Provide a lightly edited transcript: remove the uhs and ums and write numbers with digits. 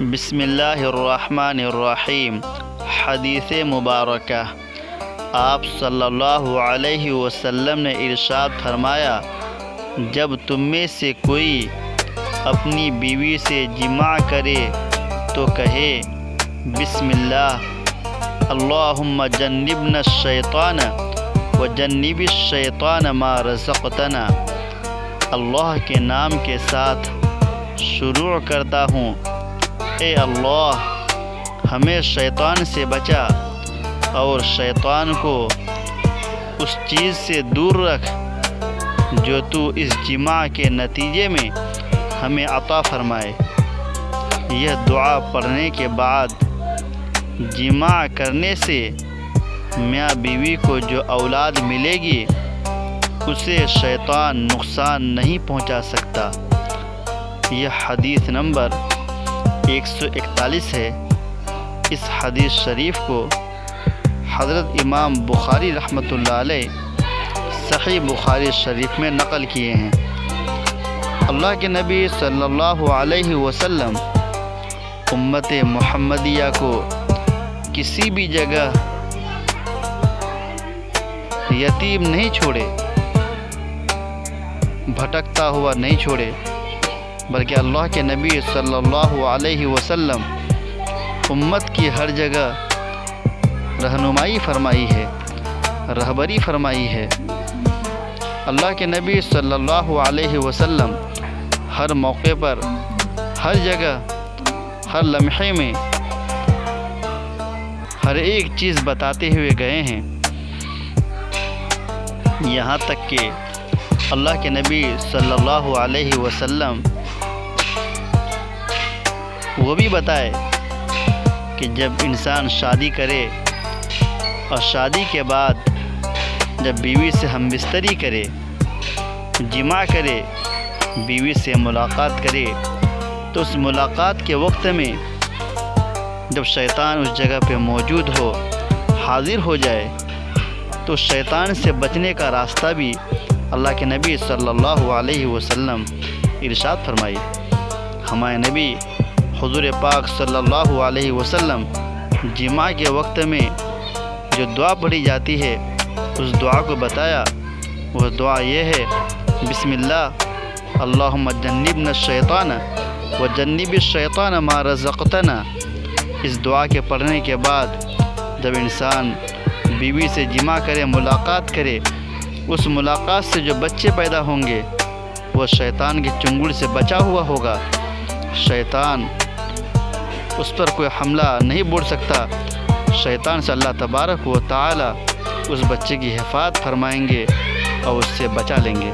بسم اللہ الرحمن الرحیم۔ حدیث مبارکہ۔ آپ صلی اللہ علیہ وسلم نے ارشاد فرمایا، جب تم میں سے کوئی اپنی بیوی سے جماع کرے تو کہے بسم اللہ اللہم جنبنا الشیطان وجنب الشیطان ما رزقتنا۔ اللہ کے نام کے ساتھ شروع کرتا ہوں، اے اللہ ہمیں شیطان سے بچا اور شیطان کو اس چیز سے دور رکھ جو تو اس جماع کے نتیجے میں ہمیں عطا فرمائے۔ یہ دعا پڑھنے کے بعد جماع کرنے سے میاں بیوی کو جو اولاد ملے گی اسے شیطان نقصان نہیں پہنچا سکتا۔ یہ حدیث نمبر 141 ہے۔ اس حدیث شریف کو حضرت امام بخاری رحمۃ اللہ علیہ صحیح بخاری شریف میں نقل کیے ہیں۔ اللہ کے نبی صلی اللہ علیہ وسلم امت محمدیہ کو کسی بھی جگہ یتیم نہیں چھوڑے، بھٹکتا ہوا نہیں چھوڑے، بلکہ اللہ کے نبی صلی اللہ علیہ وسلم امت کی ہر جگہ رہنمائی فرمائی ہے، رہبری فرمائی ہے۔ اللہ کے نبی صلی اللہ علیہ وسلم ہر موقع پر، ہر جگہ، ہر لمحے میں ہر ایک چیز بتاتے ہوئے گئے ہیں، یہاں تک کہ اللہ کے نبی صلی اللہ علیہ وسلم وہ بھی بتائے کہ جب انسان شادی کرے اور شادی کے بعد جب بیوی سے ہم بستری کرے، جماع کرے، بیوی سے ملاقات کرے، تو اس ملاقات کے وقت میں جب شیطان اس جگہ پہ موجود ہو، حاضر ہو جائے، تو شیطان سے بچنے کا راستہ بھی اللہ کے نبی صلی اللہ علیہ وسلم ارشاد فرمائی۔ ہمارے نبی حضور پاک صلی اللہ علیہ وسلم جماع کے وقت میں جو دعا پڑھی جاتی ہے اس دعا کو بتایا۔ وہ دعا یہ ہے، بسم اللہ اللہم جنبنا الشیطان وجنب الشیطان ما رزقتنا۔ اس دعا کے پڑھنے کے بعد جب انسان بیوی سے جماع کرے، ملاقات کرے، اس ملاقات سے جو بچے پیدا ہوں گے وہ شیطان کے چنگل سے بچا ہوا ہوگا۔ شیطان اس پر کوئی حملہ نہیں بول سکتا۔ شیطان سے اللہ تبارک و تعالی اس بچے کی حفاظت فرمائیں گے اور اس سے بچا لیں گے۔